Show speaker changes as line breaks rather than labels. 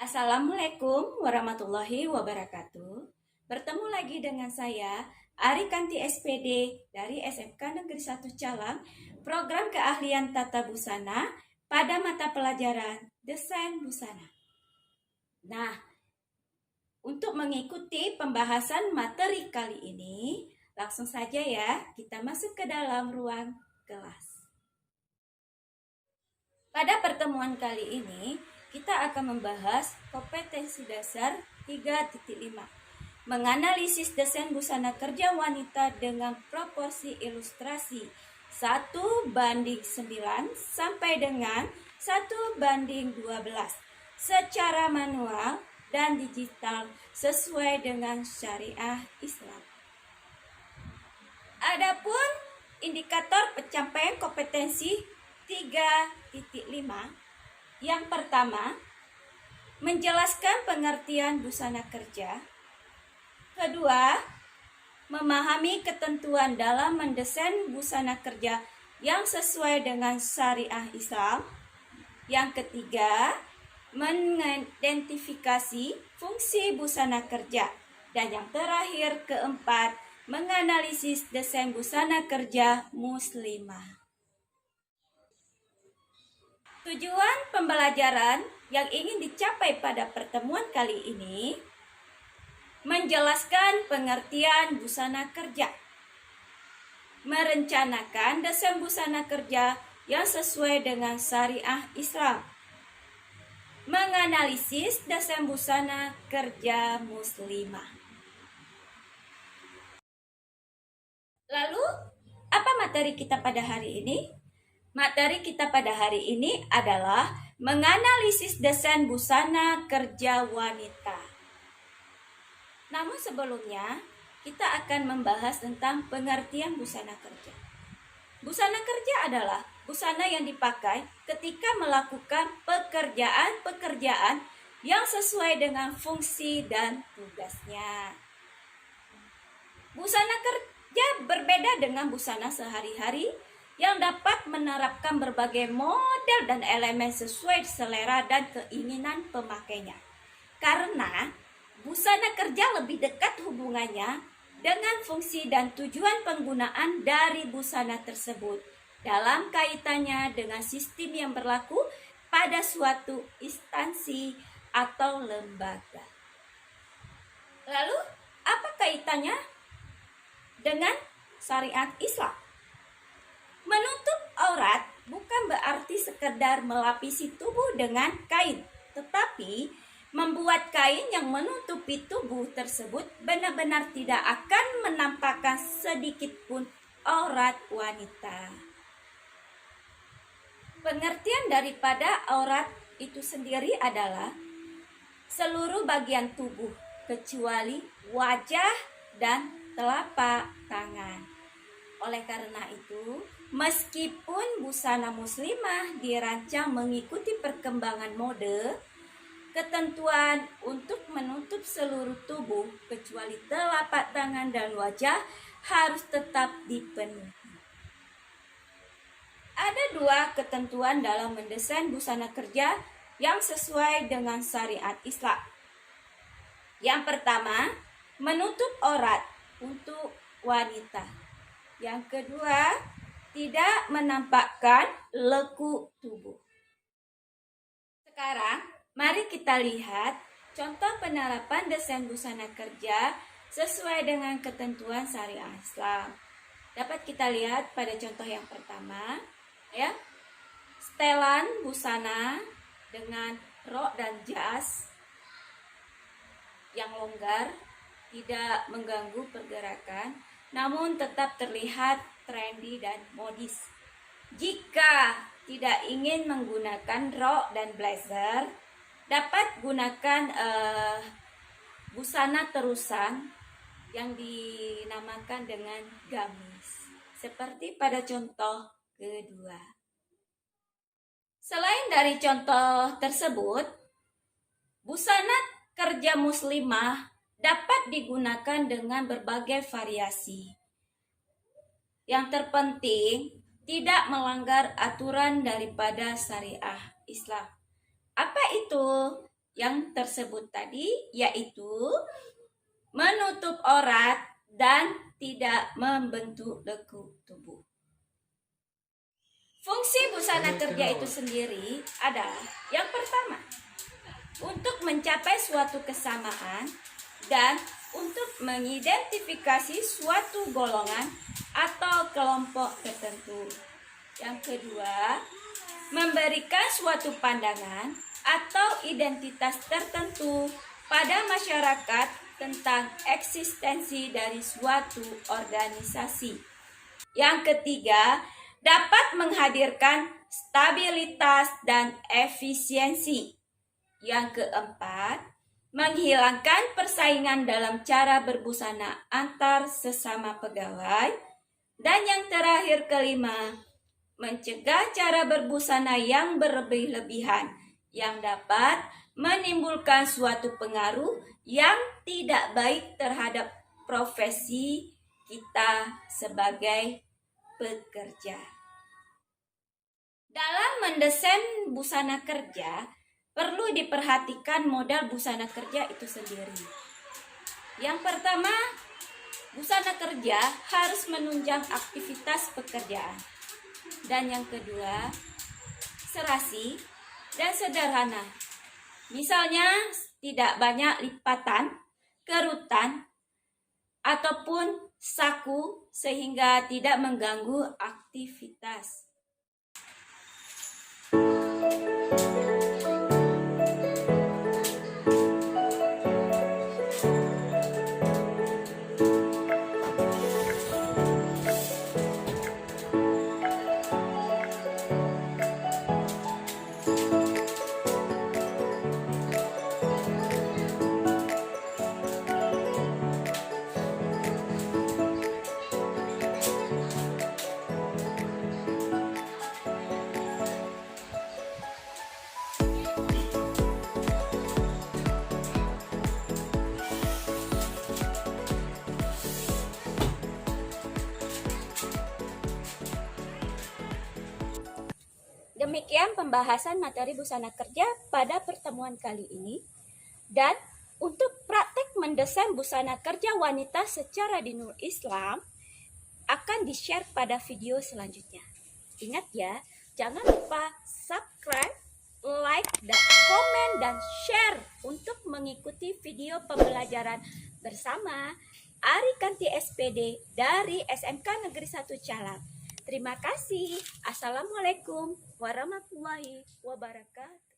Assalamualaikum warahmatullahi wabarakatuh. Bertemu lagi dengan saya, Ari Kanti SPD dari SMK Negeri 1 Calang, program keahlian tata busana pada mata pelajaran Desain Busana. Nah, untuk mengikuti pembahasan materi kali ini, langsung saja ya, kita masuk ke dalam ruang kelas. Pada pertemuan kali ini, kita akan membahas kompetensi dasar 3.5. Menganalisis desain busana kerja wanita dengan proporsi ilustrasi 1:9 sampai dengan 1:12 secara manual dan digital sesuai dengan syariah Islam. Adapun indikator pencapaian kompetensi 3.5, yang pertama, menjelaskan pengertian busana kerja. Kedua, memahami ketentuan dalam mendesain busana kerja yang sesuai dengan syariah Islam. Yang ketiga, mengidentifikasi fungsi busana kerja. Dan yang terakhir, keempat, menganalisis desain busana kerja muslimah. Tujuan pembelajaran yang ingin dicapai pada pertemuan kali ini menjelaskan pengertian busana kerja, merencanakan desain busana kerja yang sesuai dengan syariah Islam, menganalisis desain busana kerja muslimah. Lalu, apa materi kita pada hari ini? Materi kita pada hari ini adalah menganalisis desain busana kerja wanita. Namun sebelumnya, kita akan membahas tentang pengertian busana kerja. Busana kerja adalah busana yang dipakai ketika melakukan pekerjaan-pekerjaan yang sesuai dengan fungsi dan tugasnya. Busana kerja berbeda dengan busana sehari-hari yang dapat menerapkan berbagai model dan elemen sesuai selera dan keinginan pemakainya. Karena busana kerja lebih dekat hubungannya dengan fungsi dan tujuan penggunaan dari busana tersebut dalam kaitannya dengan sistem yang berlaku pada suatu instansi atau lembaga. Lalu, apa kaitannya dengan syariat Islam? Menutup aurat bukan berarti sekedar melapisi tubuh dengan kain, tetapi membuat kain yang menutupi tubuh tersebut benar-benar tidak akan menampakkan sedikit pun aurat wanita. Pengertian daripada aurat itu sendiri adalah seluruh bagian tubuh kecuali wajah dan telapak tangan. Oleh karena itu, meskipun busana muslimah dirancang mengikuti perkembangan mode, ketentuan untuk menutup seluruh tubuh kecuali telapak tangan dan wajah harus tetap dipenuhi. Ada dua ketentuan dalam mendesain busana kerja yang sesuai dengan syariat Islam. Yang pertama, menutup aurat untuk wanita. Yang kedua, tidak menampakkan lekuk tubuh. Sekarang, mari kita lihat contoh penerapan desain busana kerja sesuai dengan ketentuan syariah Islam. Dapat kita lihat pada contoh yang pertama, ya. Setelan busana dengan rok dan jas yang longgar, tidak mengganggu pergerakan, namun tetap terlihat trendy dan modis. Jika tidak ingin menggunakan rok dan blazer, dapat gunakan busana terusan yang dinamakan dengan gamis, seperti pada contoh kedua. Selain dari contoh tersebut, busana kerja muslimah dapat digunakan dengan berbagai variasi. Yang terpenting, tidak melanggar aturan daripada syariah Islam. Apa itu yang tersebut tadi, yaitu menutup aurat dan tidak membentuk lekuk tubuh. Fungsi busana kerja itu sendiri adalah yang pertama, untuk mencapai suatu kesamaan dan untuk mengidentifikasi suatu golongan atau kelompok tertentu. Yang kedua, memberikan suatu pandangan atau identitas tertentu pada masyarakat tentang eksistensi dari suatu organisasi. Yang ketiga, dapat menghadirkan stabilitas dan efisiensi. Yang keempat, menghilangkan persaingan dalam cara berbusana antar sesama pegawai. Dan yang terakhir kelima, mencegah cara berbusana yang berlebih-lebihan yang dapat menimbulkan suatu pengaruh yang tidak baik terhadap profesi kita sebagai pekerja. Dalam mendesain busana kerja, perlu diperhatikan modal busana kerja itu sendiri. Yang pertama, busana kerja harus menunjang aktivitas pekerjaan. Dan yang kedua, serasi dan sederhana. Misalnya, tidak banyak lipatan, kerutan, ataupun saku sehingga tidak mengganggu aktivitas. Demikian pembahasan materi busana kerja pada pertemuan kali ini. Dan untuk praktek mendesain busana kerja wanita secara dinul Islam akan di-share pada video selanjutnya. Ingat ya, jangan lupa subscribe, like, dan komen, dan share untuk mengikuti video pembelajaran bersama Arikanti SPD dari SMK Negeri 1 Calak. Terima kasih. Assalamualaikum warahmatullahi wabarakatuh.